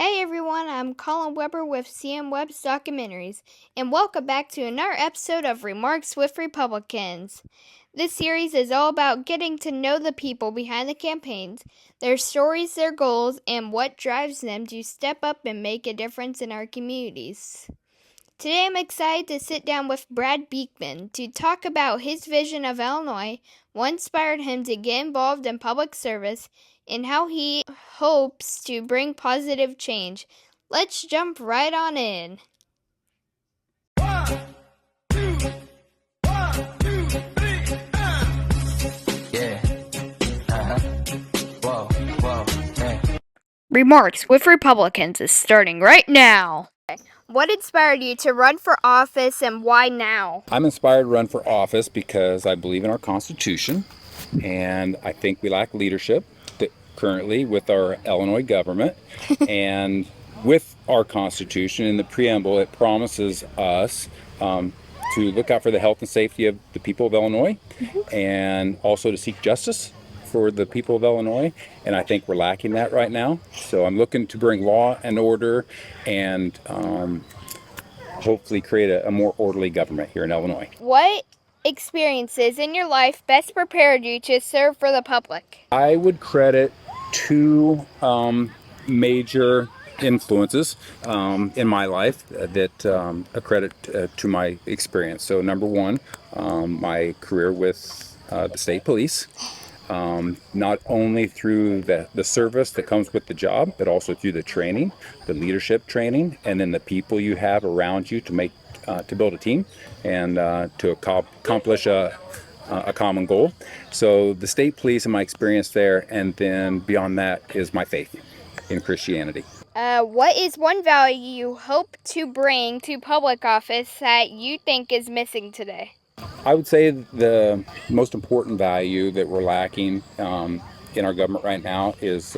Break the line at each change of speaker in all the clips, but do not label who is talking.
Hey everyone, I'm Colin Weber with CM Webb's Documentaries, and welcome back to another episode of Remarks with Republicans. This series is all about getting to know the people behind the campaigns, their stories, their goals, and what drives them to step up and make a difference in our communities. Today I'm excited to sit down with Brad Beekman to talk about his vision of Illinois, what inspired him to get involved in public service, and how he hopes to bring positive change. Let's jump right on in. Remarks with Republicans is starting right now. What inspired you to run for office and why now?
I'm inspired to run for office because I believe in our Constitution, and I think we lack leadership currently with our Illinois government. And with our Constitution, in the preamble, it promises us to look out for the health and safety of the people of Illinois, and also to seek justice for the people of Illinois, and I think we're lacking that right now. So I'm looking to bring law and order and hopefully create a more orderly government here in Illinois.
What experiences in your life best prepared you to serve for the public?
I would credit two major influences in my life that accredit to my experience. So number one, my career with the state police. Not only through the service that comes with the job, but also through the training, the leadership training, and then the people you have around you to build a team and to accomplish a common goal. So the state police and my experience there, and then beyond that is my faith in Christianity.
What is one value you hope to bring to public office that you think is missing today?
I would say the most important value that we're lacking in our government right now is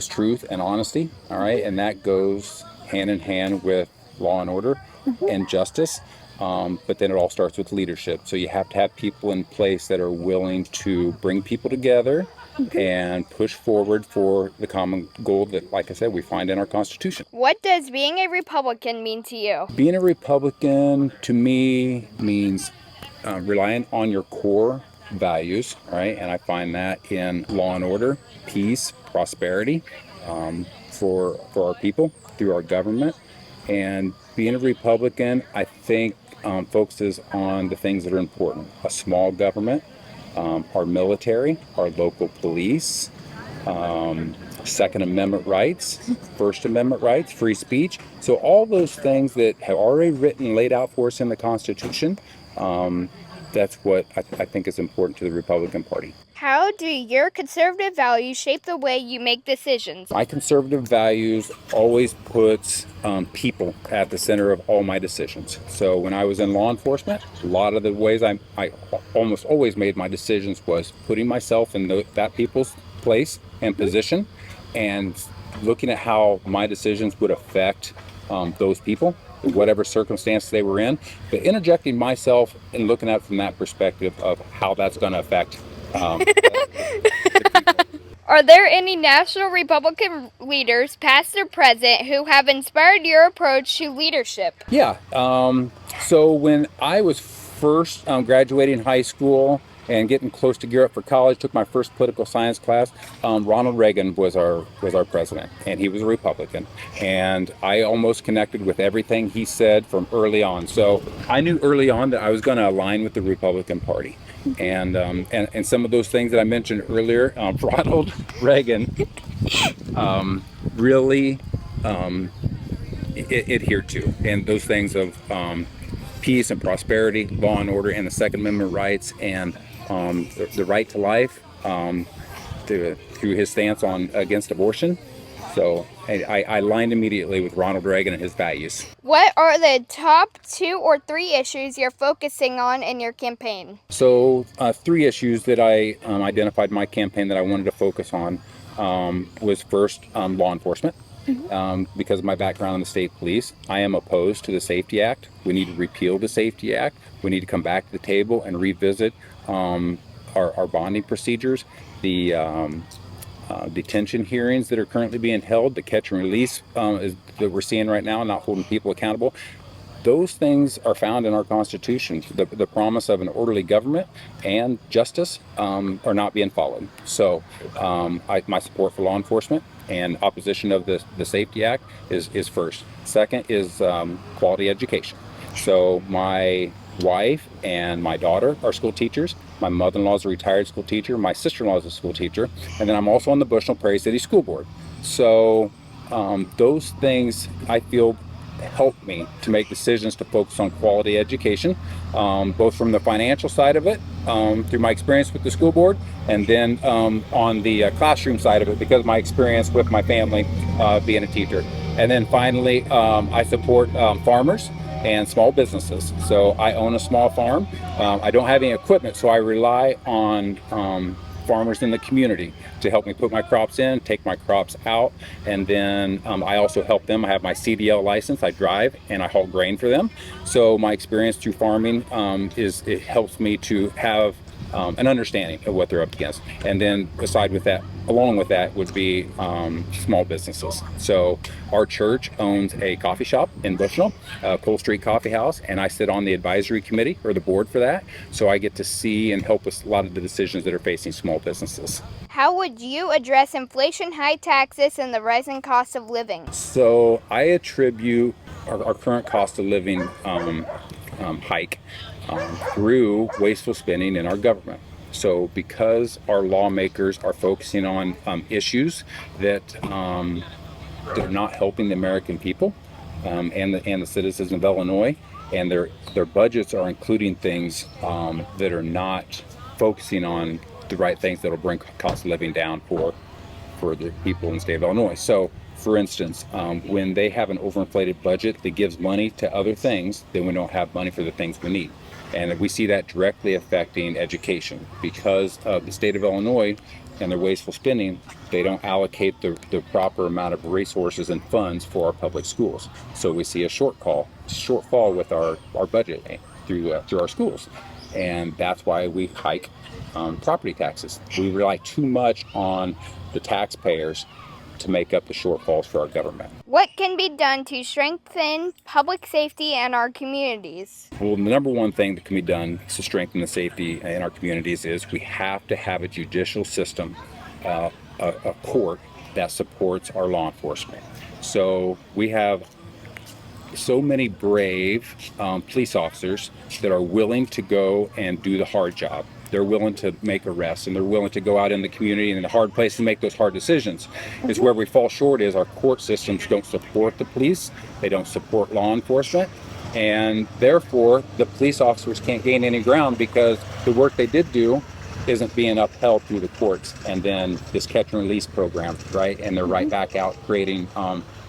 truth and honesty. All right, and that goes hand in hand with law and order and justice. But then it all starts with leadership. So you have to have people in place that are willing to bring people together and push forward for the common goal that, like I said, we find in our Constitution.
What does being a Republican mean to you?
Being a Republican to me means relying on your core values, right? And I find that in law and order, peace, prosperity for our people through our government. And being a Republican, I think focuses on the things that are important: a small government, our military, our local police, Second Amendment rights, First Amendment rights, free speech. So all those things that have already written, laid out for us in the Constitution, that's what I think is important to the Republican Party.
How do your conservative values shape the way you make decisions?
My conservative values always puts people at the center of all my decisions. So when I was in law enforcement, a lot of the ways I almost always made my decisions was putting myself in that people's place and position, and looking at how my decisions would affect those people, whatever circumstance they were in, but interjecting myself and looking at it from that perspective of how that's going to affect the people.
Are there any national Republican leaders, past or present, who have inspired your approach to leadership?
Yeah. So when I was first graduating high school and getting close to gear up for college, took my first political science class. Ronald Reagan was our president, and he was a Republican. And I almost connected with everything he said from early on. So I knew early on that I was going to align with the Republican Party. And some of those things that I mentioned earlier, Ronald Reagan really adhered to, and those things of peace and prosperity, law and order, and the Second Amendment rights, and the right to life, through his stance against abortion. So I aligned immediately with Ronald Reagan and his values.
What are the top 2 or 3 issues you're focusing on in your campaign?
So 3 issues that I identified in my campaign that I wanted to focus on was first law enforcement. Because of my background in the state police, I am opposed to the Safety Act. We need to repeal the Safety Act. We need to come back to the table and revisit our bonding procedures, the detention hearings that are currently being held, the catch and release that we're seeing right now, not holding people accountable. Those things are found in our Constitution. The promise of an orderly government and justice are not being followed. So my support for law enforcement and opposition of the Safety Act is first. Second is quality education. So my wife and my daughter are school teachers. My mother-in-law is a retired school teacher. My sister-in-law is a school teacher. And then I'm also on the Bushnell Prairie City School Board. So those things I feel help me to make decisions to focus on quality education, both from the financial side of it, through my experience with the school board, and then on the classroom side of it, because of my experience with my family being a teacher. And then finally, I support farmers and small businesses. So I own a small farm. I don't have any equipment, so I rely on farmers in the community to help me put my crops in, take my crops out, and then I also help them. I have my CDL license. I drive and I haul grain for them. So my experience through farming it helps me to have an understanding of what they're up against. And then along with that would be small businesses. So our church owns a coffee shop in Bushnell, Cole Street Coffee House, and I sit on the advisory committee or the board for that. So I get to see and help with a lot of the decisions that are facing small businesses.
How would you address inflation, high taxes, and the rising cost of living?
So I attribute our current cost of living hike through wasteful spending in our government. So because our lawmakers are focusing on issues that are not helping the American people and the citizens of Illinois, and their budgets are including things that are not focusing on the right things that will bring cost of living down for the people in the state of Illinois. So, for instance, when they have an overinflated budget that gives money to other things, then we don't have money for the things we need. And we see that directly affecting education because of the state of Illinois and their wasteful spending. They don't allocate the proper amount of resources and funds for our public schools. So we see a shortfall with our budget through our schools. And that's why we hike property taxes. We rely too much on the taxpayers to make up the shortfalls for our government.
What can be done to strengthen public safety in our communities?
Well, the number one thing that can be done to strengthen the safety in our communities is we have to have a judicial system, a court that supports our law enforcement. So we have so many brave police officers that are willing to go and do the hard job. They're willing to make arrests and they're willing to go out in the community and in the hard places and make those hard decisions. Is where we fall short is our court systems don't support the police. They don't support law enforcement. And therefore, the police officers can't gain any ground because the work they did do isn't being upheld through the courts. And then this catch and release program, right? And they're right back out creating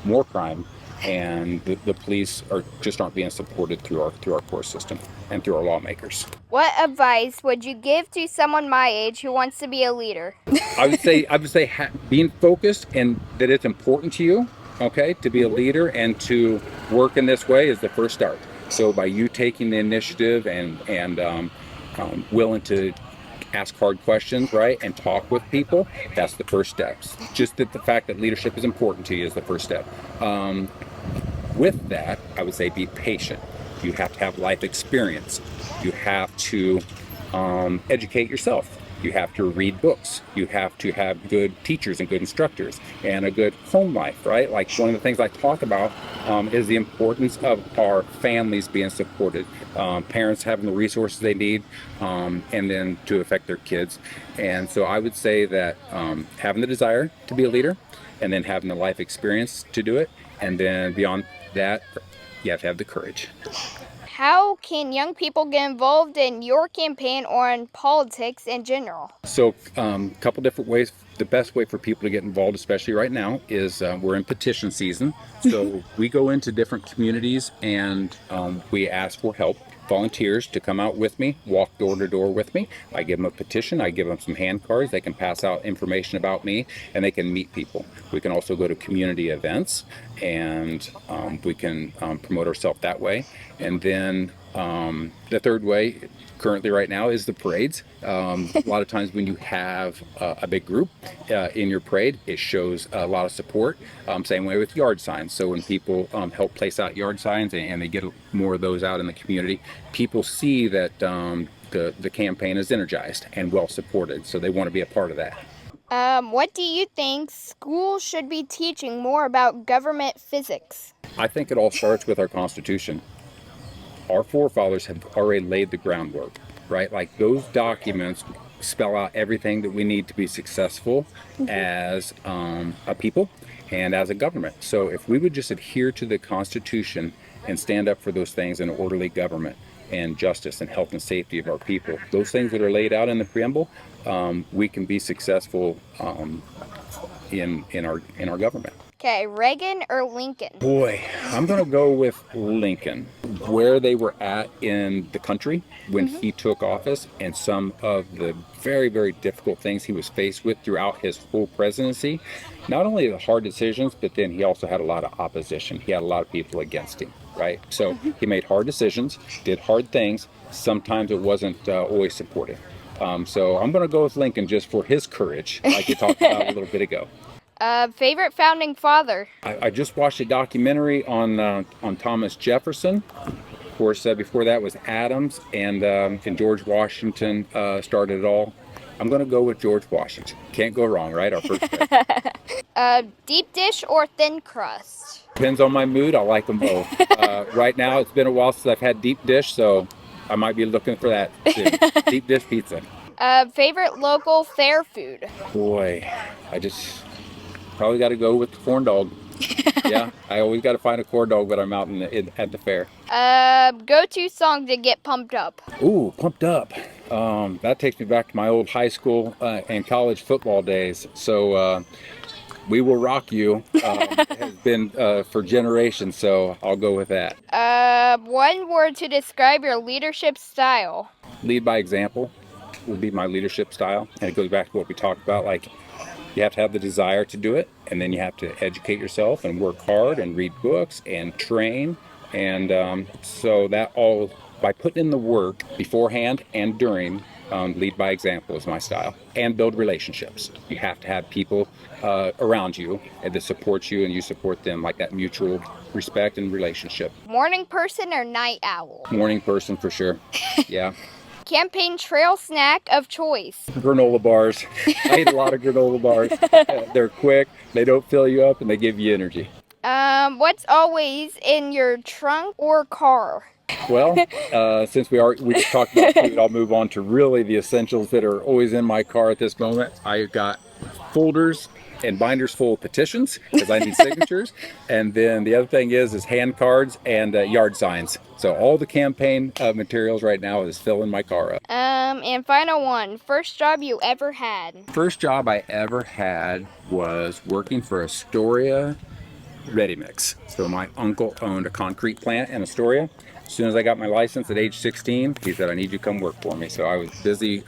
more crime. And the police aren't being supported through our court system and through our lawmakers.
What advice would you give to someone my age who wants to be a leader?
I would say being focused and that it's important to you, okay, to be a leader and to work in this way is the first start. So by you taking the initiative and willing to ask hard questions, right, and talk with people, that's the first steps. Just that the fact that leadership is important to you is the first step. With that, I would say be patient. You have to have life experience. You have to educate yourself. You have to read books. You have to have good teachers and good instructors and a good home life, right? Like one of the things I talk about is the importance of our families being supported, parents having the resources they need, and then to affect their kids. And so I would say that having the desire to be a leader and then having the life experience to do it, and then beyond that, you have to have the courage.
How can young people get involved in your campaign or in politics in general?
So a couple different ways. The best way for people to get involved, especially right now, is we're in petition season. So we go into different communities and we ask for help, volunteers to come out with me, walk door to door with me. I give them a petition, I give them some hand cards, they can pass out information about me, and they can meet people. We can also go to community events and we can promote ourselves that way. And then The third way, currently right now, is the parades. A lot of times when you have a big group in your parade, it shows a lot of support. Same way with yard signs. So when people help place out yard signs and they get more of those out in the community, people see that the campaign is energized and well supported. So they want to be a part of that.
What do you think schools should be teaching more about government physics?
I think it all starts with our Constitution. Our forefathers have already laid the groundwork, right? Like those documents spell out everything that we need to be successful as a people and as a government. So if we would just adhere to the Constitution and stand up for those things in orderly government and justice and health and safety of our people, those things that are laid out in the preamble, we can be successful in our government.
Okay, Reagan or Lincoln?
Boy, I'm going to go with Lincoln. Where they were at in the country when he took office and some of the very, very difficult things he was faced with throughout his whole presidency. Not only the hard decisions, but then he also had a lot of opposition. He had a lot of people against him, right? So he made hard decisions, did hard things. Sometimes it wasn't always supportive. So I'm going to go with Lincoln just for his courage, like you talked about a little bit ago.
Favorite founding father?
I just watched a documentary on Thomas Jefferson. Of course, before that was Adams, and George Washington started it all. I'm going to go with George Washington. Can't go wrong, right? Our first pick.
Deep dish or thin crust?
Depends on my mood. I like them both. Right now, it's been a while since I've had deep dish, so I might be looking for that soon. Deep dish pizza.
Favorite local fair food?
Boy, I just probably got to go with the corn dog. Yeah, I always got to find a corn dog when I'm out at the fair.
Go-to song to get pumped up?
Ooh, pumped up. That takes me back to my old high school and college football days. So We Will Rock You has been for generations, so I'll go with that.
One word to describe your leadership style?
Lead by example would be my leadership style. And it goes back to what we talked about, like you have to have the desire to do it, and then you have to educate yourself and work hard and read books and train. And so that all, by putting in the work beforehand and during, lead by example is my style. And build relationships. You have to have people around you that support you and you support them, like that mutual respect and relationship.
Morning person or night owl?
Morning person for sure. Yeah.
Campaign trail snack of choice?
Granola bars. I eat a lot of granola bars. They're quick, they don't fill you up, and they give you energy.
What's always in your trunk or car?
Well, since we just talked about food, I'll move on to really the essentials that are always in my car at this moment. I've got folders and binders full of petitions because I need signatures. And then the other thing is hand cards and yard signs. So all the campaign materials right now is filling my car up.
And final one, first job you ever had?
First job I ever had was working for Astoria Ready Mix. So my uncle owned a concrete plant in Astoria. As soon as I got my license at age 16, he said, I need you to come work for me. So I was busy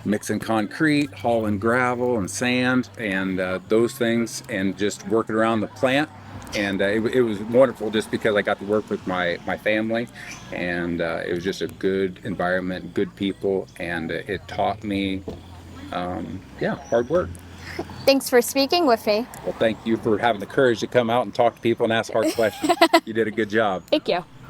mixing concrete, hauling gravel and sand and those things, and just working around the plant. And it was wonderful just because I got to work with my family, and it was just a good environment, good people, and it taught me, hard work.
Thanks for speaking with me.
Well, thank you for having the courage to come out and talk to people and ask hard questions. You did a good job.
Thank you.